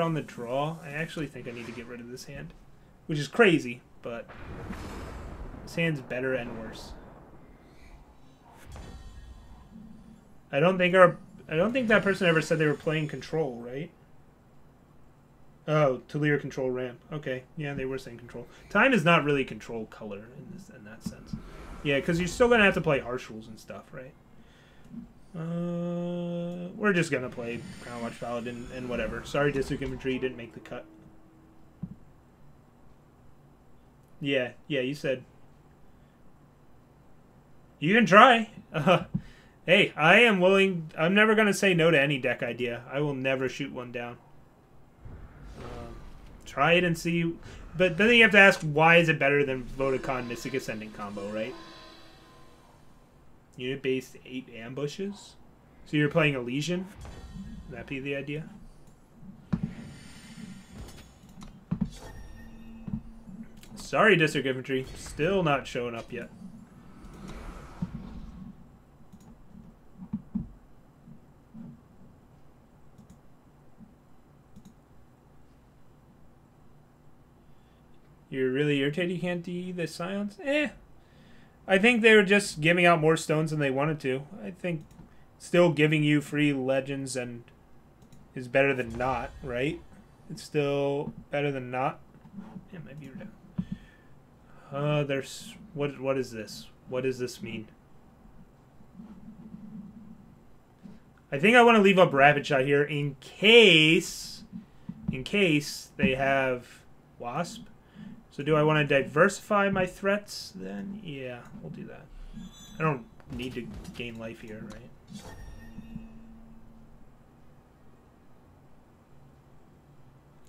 on the draw. I actually think I need to get rid of this hand, which is crazy, but this hand's better and worse. I don't think that person ever said they were playing control, right? Oh, Talir control ramp. Okay, yeah, they were saying control. Time is not really control color in that sense. Yeah, because you're still gonna have to play harsh rules and stuff, right? We're just gonna play Crown Watch Paladin and whatever. Sorry, District Infantry, you didn't make the cut. Yeah, you said. You can try. Hey, I am willing. I'm never gonna say no to any deck idea. I will never shoot one down. Try it and see. But then you have to ask, why is it better than Vodacon Mystic Ascending combo, right? Unit-based 8 ambushes? So you're playing a Legion? Would that be the idea? Sorry, District Infantry. Still not showing up yet. You're really irritated you can't DE the Scions? I think they were just giving out more stones than they wanted to. I think still giving you free legends and is better than not, right? It's still better than not. Yeah, my viewer down. There's what is this? What does this mean? I think I want to leave up Rapid Shot here in case they have Wasp. So do I want to diversify my threats then? Yeah, we'll do that. I don't need to gain life here, right?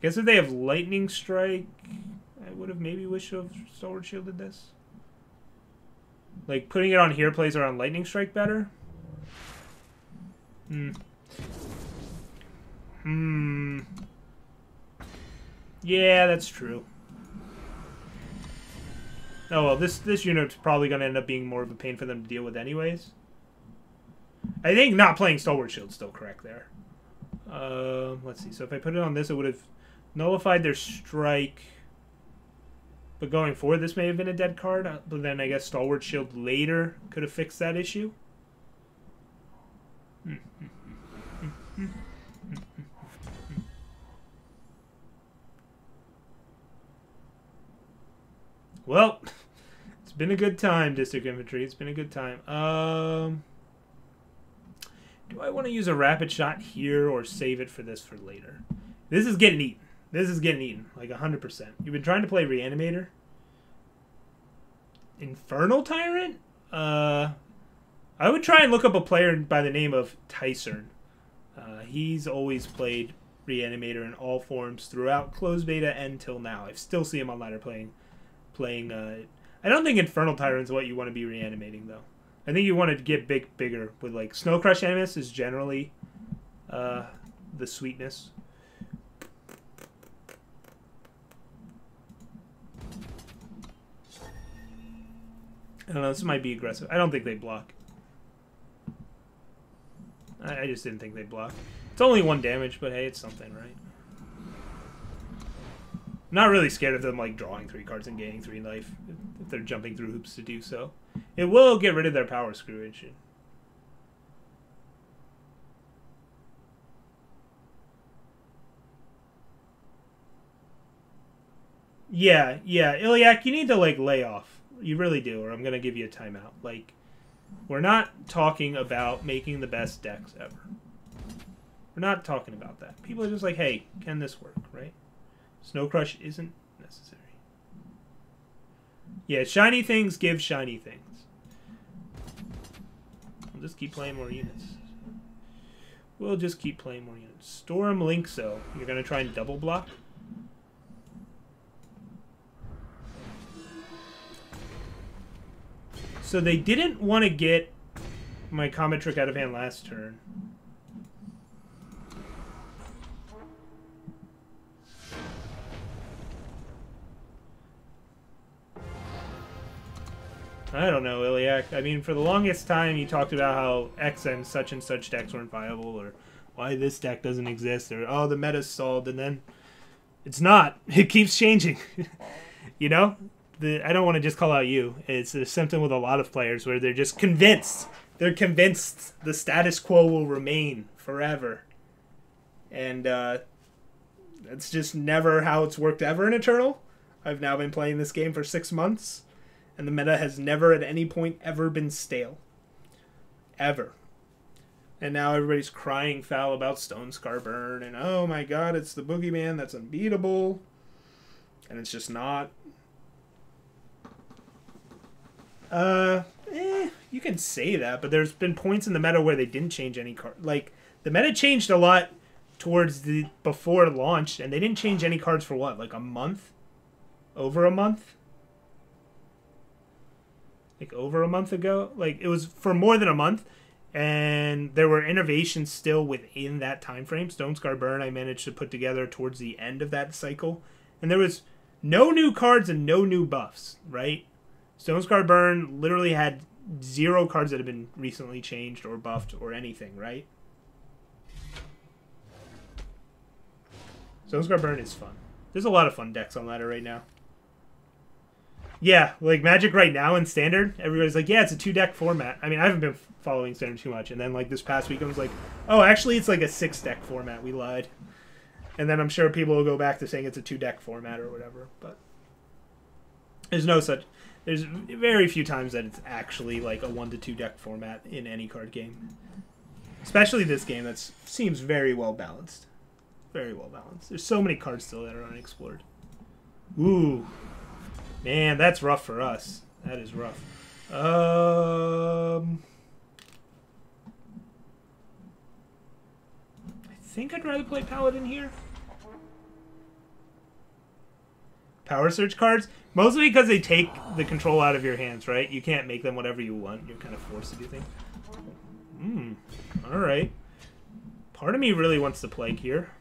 Guess if they have Lightning Strike, I would have maybe wished to have Stalwart Shielded this. Like, putting it on here plays around Lightning Strike better? Yeah, that's true. Oh, well, this unit's probably going to end up being more of a pain for them to deal with anyways. I think not playing Stalwart Shield's still correct there. Let's see. So if I put it on this, it would have nullified their strike. But going forward, this may have been a dead card. But then I guess Stalwart Shield later could have fixed that issue. Well, it's been a good time, District Infantry. It's been a good time. Do I want to use a Rapid Shot here or save it for this for later? This is getting eaten. This is getting eaten, like 100%. You've been trying to play Reanimator? Infernal Tyrant? I would try and look up a player by the name of Tysern. He's always played Reanimator in all forms throughout closed beta and till now. I still see him on ladder playing. I don't think Infernal Tyrant's what you want to be reanimating, though. I think you want to get bigger with, like, Snow Crush Animus is generally the sweetness. I don't know, this might be aggressive. I don't think they block. I just didn't think they'd block. It's only 1 damage, but hey, it's something, right? I'm not really scared of them, like, drawing 3 cards and gaining 3 life if they're jumping through hoops to do so. It will get rid of their power screwage. Yeah, Iliac, you need to, like, lay off. You really do, or I'm going to give you a timeout. Like, we're not talking about making the best decks ever. We're not talking about that. People are just like, hey, can this work, right? Snow Crush isn't necessary. Yeah, shiny things give shiny things. We'll just keep playing more units. We'll just keep playing more units. Storm Linkso. You're going to try and double block? So they didn't want to get my Comet Trick out of hand last turn. I don't know, Iliac. I mean, for the longest time, you talked about how X and such decks weren't viable, or why this deck doesn't exist, or oh, the meta's stalled, and then it's not. It keeps changing. You know? I don't want to just call out you. It's a symptom with a lot of players where they're just convinced. They're convinced the status quo will remain forever. And that's just never how it's worked ever in Eternal. I've now been playing this game for 6 months, and the meta has never at any point ever been stale. Ever. And now everybody's crying foul about Stone Scar Burn, and oh my god, it's the boogeyman that's unbeatable. And it's just not. You can say that, but there's been points in the meta where they didn't change any card. Like, the meta changed a lot towards the before launch, and they didn't change any cards for what, like a month? Over a month? Like over a month ago? Like, it was for more than a month, and there were innovations still within that time frame. Stone Scar Burn I managed to put together towards the end of that cycle, and there was no new cards and no new buffs, right? Stone Scar Burn literally had 0 cards that have been recently changed or buffed or anything, right? Stone Scar Burn is fun. There's a lot of fun decks on ladder right now. Yeah, like Magic right now in Standard, everybody's like, yeah, it's a 2-deck format. I mean, I haven't been following Standard too much. And then like this past week, I was like, oh, actually, it's like a 6-deck format. We lied. And then I'm sure people will go back to saying it's a 2-deck format or whatever. But there's no such... There's very few times that it's actually like a 1 to 2 deck format in any card game. Especially this game that seems very well balanced. Very well balanced. There's so many cards still that are unexplored. Ooh. Man, that's rough for us. That is rough. I think I'd rather play Paladin here. Power Surge cards? Mostly because they take the control out of your hands, right? You can't make them whatever you want. You're kind of forced to do things. Alright. Part of me really wants to Plague here.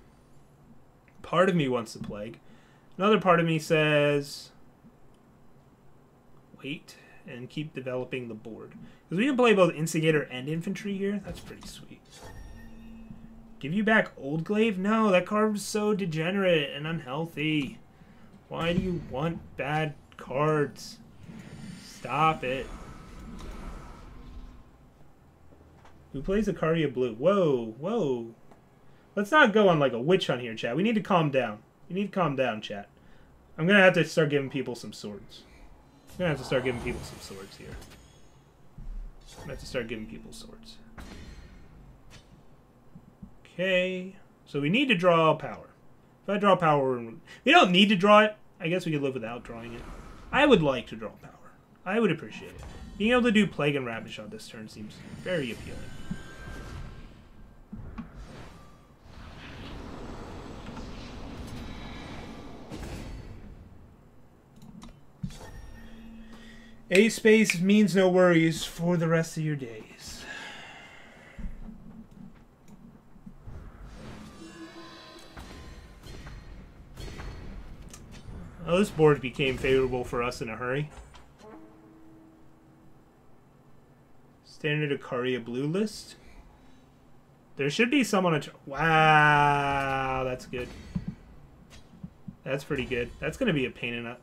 Part of me wants to Plague. Another part of me says... wait and keep developing the board. Because we can play both Instigator and Infantry here. That's pretty sweet. Give you back Old Glaive? No, that card was so degenerate and unhealthy. Why do you want bad cards? Stop it. Who plays Ikaria Blue? Whoa, whoa. Let's not go on like a witch hunt here, chat. We need to calm down. We need to calm down, chat. I'm going to have to start giving people some swords. I'm going to have to start giving people some swords here. I'm going to have to start giving people swords. Okay. So we need to draw power. If I draw power... We don't need to draw it. I guess we could live without drawing it. I would like to draw power. I would appreciate it. Being able to do Plague and Ravish on this turn seems very appealing. A space means no worries for the rest of your days. Oh, this board became favorable for us in a hurry. Standard Ikaria Blue list. There should be some on a... Wow, that's good. That's pretty good. That's going to be a pain enough.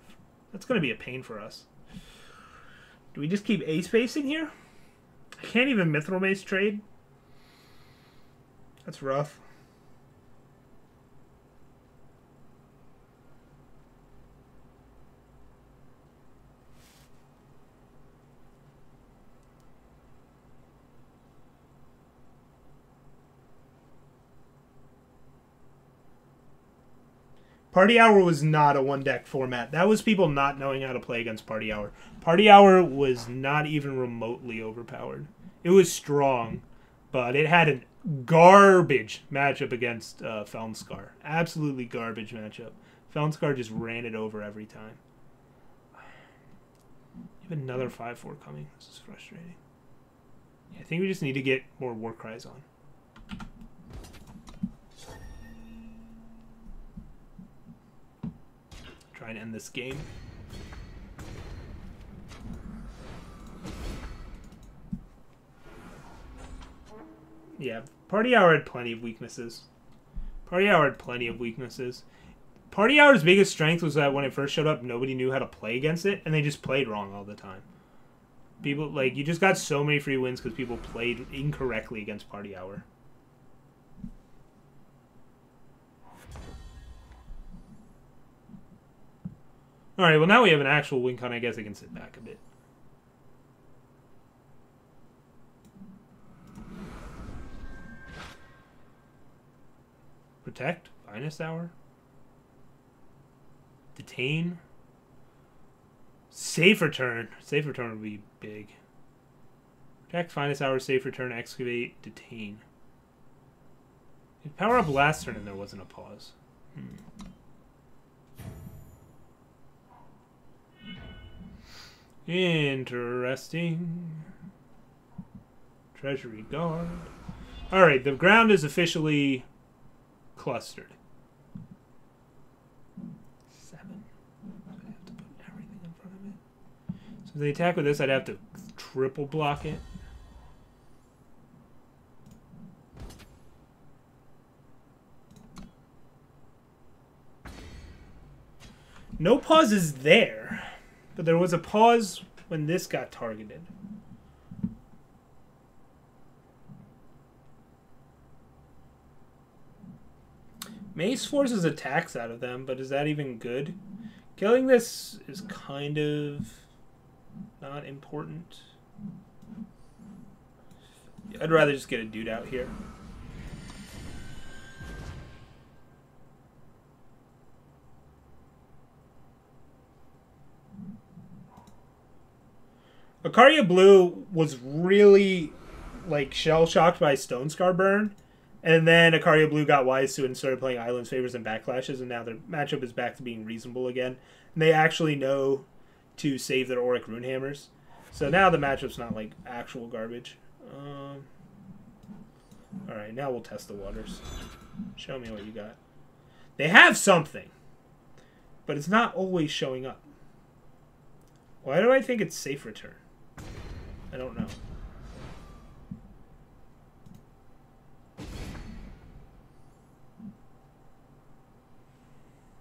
That's going to be a pain for us. Do we just keep A-Space in here? I can't even Mithril Mace trade. That's rough. Party Hour was not a one-deck format. That was people not knowing how to play against Party Hour. Party Hour was not even remotely overpowered. It was strong, but it had a garbage matchup against Felnscar. Absolutely garbage matchup. Felnscar just ran it over every time. You have another 5-4 coming. This is frustrating. Yeah, I think we just need to get more Warcries on. Try and end this game. Yeah, Party Hour had plenty of weaknesses. Party Hour had plenty of weaknesses. Party Hour's biggest strength was that when it first showed up, nobody knew how to play against it, and they just played wrong all the time. People, like, you just got so many free wins because people played incorrectly against Party Hour. Alright, well now we have an actual win con. I guess I can sit back a bit. Protect? Finest Hour? Detain? Safe Return. Safe Return would be big. Protect, Finest Hour, Safe Return, Excavate, Detain. If power up last turn and there wasn't a pause. Interesting. Treasury Guard. Alright, the ground is officially clustered. 7. I have to put everything in front of it. So if they attack with this, I'd have to triple block it. No pause is there. But there was a pause when this got targeted. Mace forces attacks out of them, but is that even good? Killing this is kind of not important. I'd rather just get a dude out here. Akaria Blue was really, like, shell-shocked by Stone Scar Burn, and then Akaria Blue got wise to it and started playing Islands, Favors, and Backlashes, and now their matchup is back to being reasonable again. And they actually know to save their Auric Runehammers. So now the matchup's not, like, actual garbage. Alright, now we'll test the waters. Show me what you got. They have something, but it's not always showing up. Why do I think it's Safe Return? I don't know.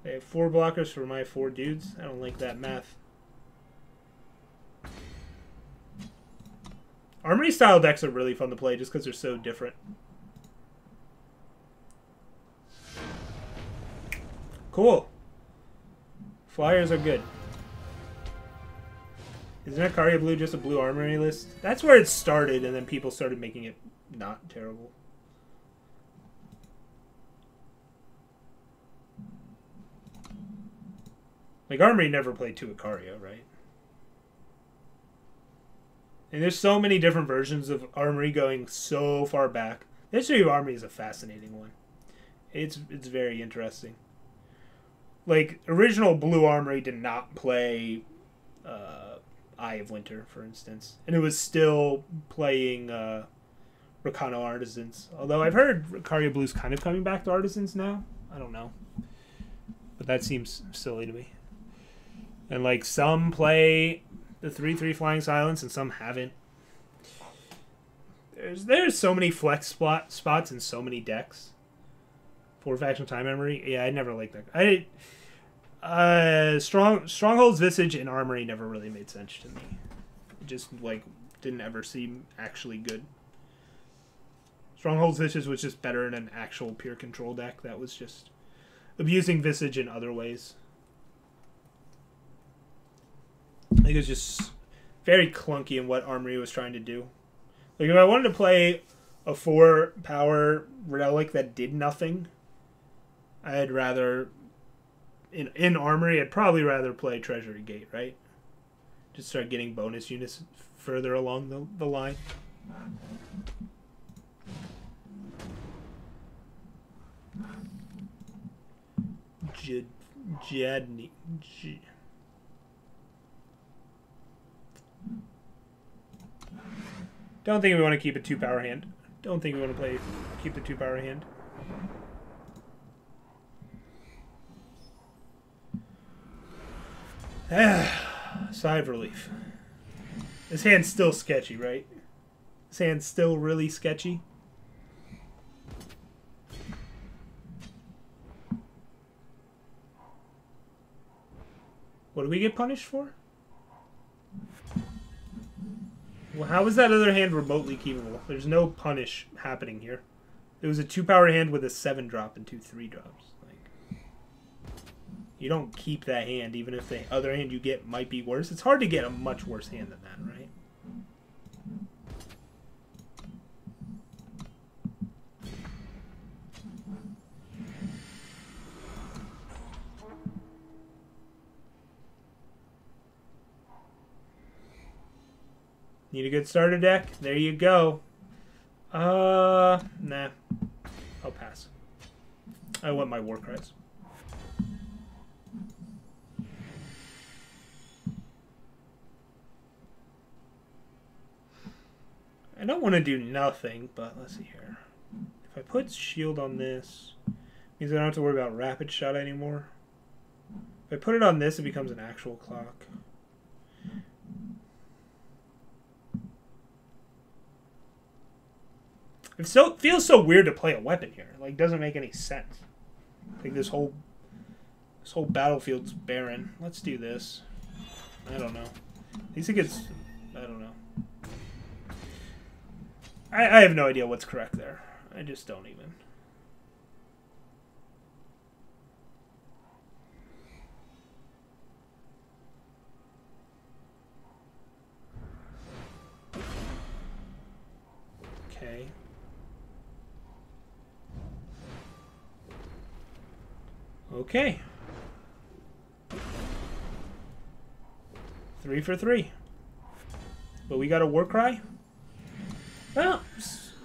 They have 4 blockers for my 4 dudes. I don't like that math. Armory style decks are really fun to play just because they're so different. Cool. Flyers are good. Isn't Akaria Blue just a blue armory list? That's where it started, and then people started making it not terrible. Like, Armory never played 2 Akaria, right? And there's so many different versions of Armory going so far back. The history of Armory is a fascinating one. It's very interesting. Like, original Blue Armory did not play Eye of Winter, for instance. And it was still playing Rakano Artisans. Although I've heard Akaria Blue's kind of coming back to Artisans now. I don't know. But that seems silly to me. And, like, some play the 3/3 Flying Silence and some haven't. There's so many flex spots in so many decks. 4 faction time memory. Yeah, I never liked that. Stronghold's Visage and Armory never really made sense to me. It just, like, didn't ever seem actually good. Stronghold's Visage was just better in an actual pure control deck that was just abusing Visage in other ways. I think it was just very clunky in what Armory was trying to do. Like, if I wanted to play a 4-power relic that did nothing, I'd rather... In Armory, I'd probably rather play Treasury Gate, right? Just start getting bonus units further along the line. Jadney. Don't think we want to keep a 2-power hand. Don't think we want to keep the 2-power hand. Sigh of relief. This hand's still sketchy, right? This hand's still really sketchy. What do we get punished for? Well, how is that other hand remotely keepable? There's no punish happening here. It was a 2-power hand with a 7-drop and 2 3-drops. Like, you don't keep that hand, even if the other hand you get might be worse. It's hard to get a much worse hand than that, right? Need a good starter deck? There you go. Nah. I'll pass. I want my war cries. I don't want to do nothing, but let's see here. If I put shield on this, it means I don't have to worry about rapid shot anymore. If I put it on this, it becomes an actual clock. It feels so weird to play a weapon here. Like, doesn't make any sense. Like, this whole battlefield's barren. Let's do this. I don't know. At least it gets... I don't know. I have no idea what's correct there. I just don't even. Okay. Okay. 3 for 3. But we got a war cry? Well,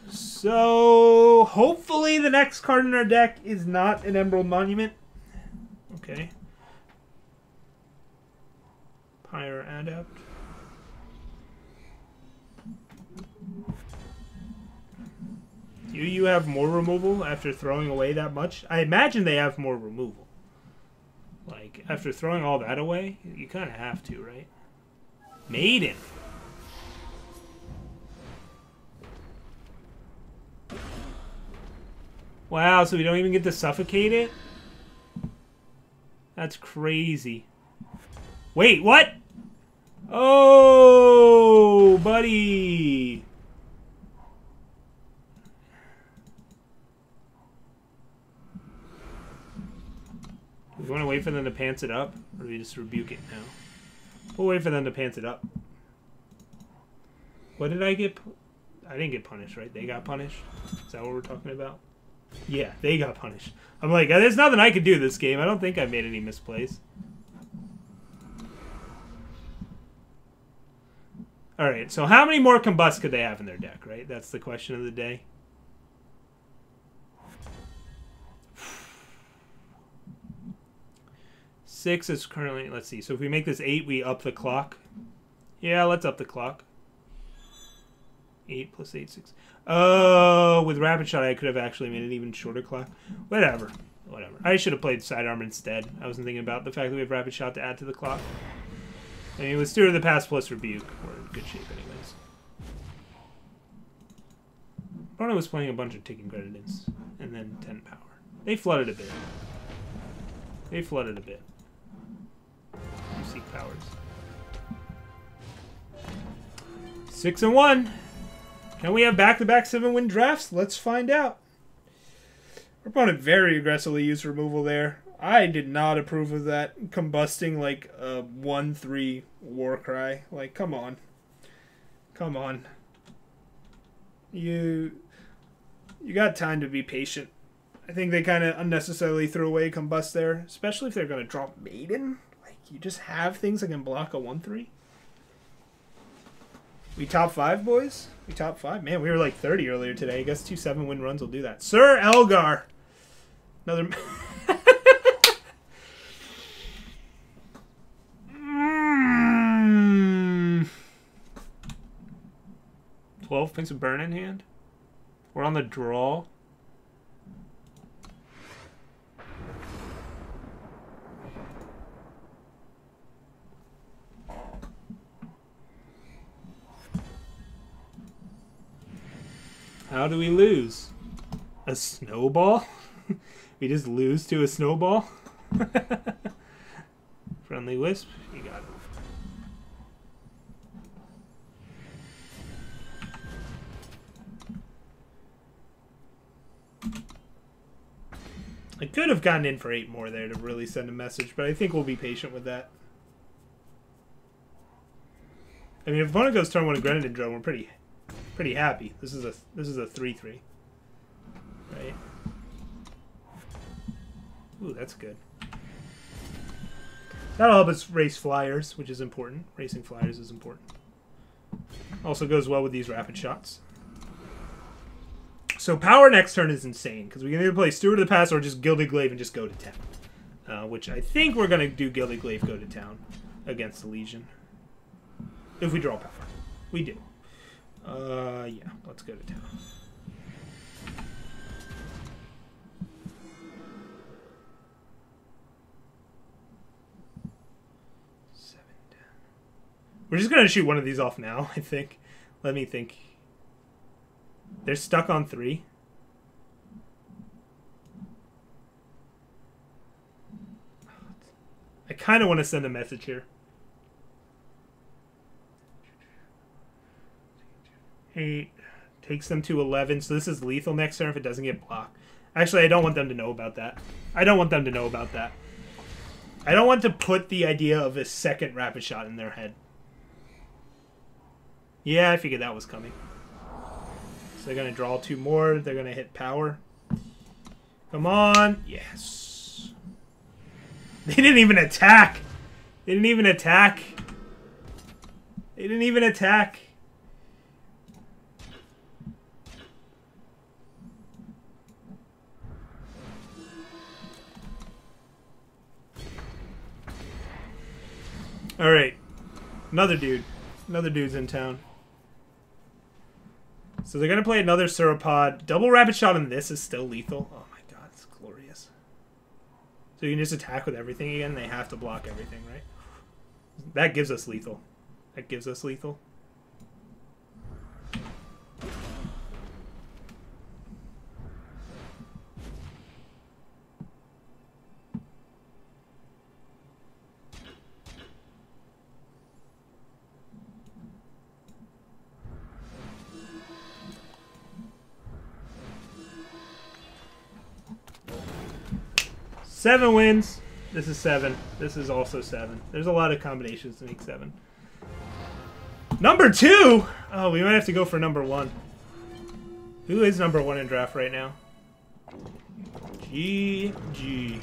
so hopefully the next card in our deck is not an Emerald Monument. Okay. Pyre Adept. Do you have more removal after throwing away that much? I imagine they have more removal. Like, after throwing all that away, you kind of have to, right? Maiden. Wow, so we don't even get to suffocate it? That's crazy. Wait, what? Oh, buddy. Do we want to wait for them to pants it up? Or do we just rebuke it now? We'll wait for them to pants it up. What did I get? I didn't get punished, right? They got punished? Is that what we're talking about? Yeah, they got punished. I'm like, there's nothing I could do this game. I don't think I made any misplays. Alright, so how many more Combust could they have in their deck, right? That's the question of the day. Six is currently, let's see. So if we make this 8, we up the clock. Yeah, let's up the clock. 8 plus 8, 6. Oh, with Rapid Shot, I could have actually made an even shorter clock. Whatever. Whatever. I should have played Sidearm instead. I wasn't thinking about the fact that we have Rapid Shot to add to the clock. I mean, with Steward of the Past plus Rebuke, we're in good shape anyways. Rhino was playing a bunch of Taking Creditants, and then 10 power. They flooded a bit. They flooded a bit. You seek powers. 6 and 1. Can we have back-to-back 7-win drafts? Let's find out. Our opponent very aggressively used removal there. I did not approve of that combusting like a 1-3 war cry. Like, come on. Come on. You got time to be patient. I think they kind of unnecessarily threw away combust there, especially if they're going to drop Maiden. Like, you just have things that can block a 1-3. We top 5, boys? We top 5? Man, we were like 30 earlier today. I guess 2 7-win runs will do that. Sir Elgar! Another... 12 points of burn in hand. We're on the draw. How do we lose? A snowball? We just lose to a snowball? Friendly Wisp, you got it. I could have gotten in for 8 more there to really send a message, but I think we'll be patient with that. I mean, if opponent goes turn 1 Grenadin drone, we're pretty happy. This is a 3/3, right? Ooh, that's good. That'll help us race flyers, which is important. Racing flyers is important. Also goes well with these rapid shots. So power next turn is insane, because we can either play Steward of the Past or just Gilded Glaive and just go to town. Which I think we're going to do Gilded Glaive go to town against the Legion. If we draw power. We do. Yeah, let's go to town. We're just going to shoot one of these off now, I think. Let me think. They're stuck on 3. I kind of want to send a message here. 8 takes them to 11, so this is lethal next turn if it doesn't get blocked. Actually, I don't want them to know about that. I don't want them to know about that. I don't want to put the idea of a second rapid shot in their head. Yeah, I figured that was coming. So they're going to draw 2 more. They're going to hit power. Come on. Yes. They didn't even attack. They didn't even attack. They didn't even attack. All right. Another dude. Another dude's in town. So they're going to play another Sauropod. Double rapid shot on this is still lethal. Oh my god, it's glorious. So you can just attack with everything again. They have to block everything, right? That gives us lethal. That gives us lethal. Seven wins. This is 7. This is also 7. There's a lot of combinations to make 7. Number 2? Oh, we might have to go for number 1. Who is number 1 in draft right now? GG.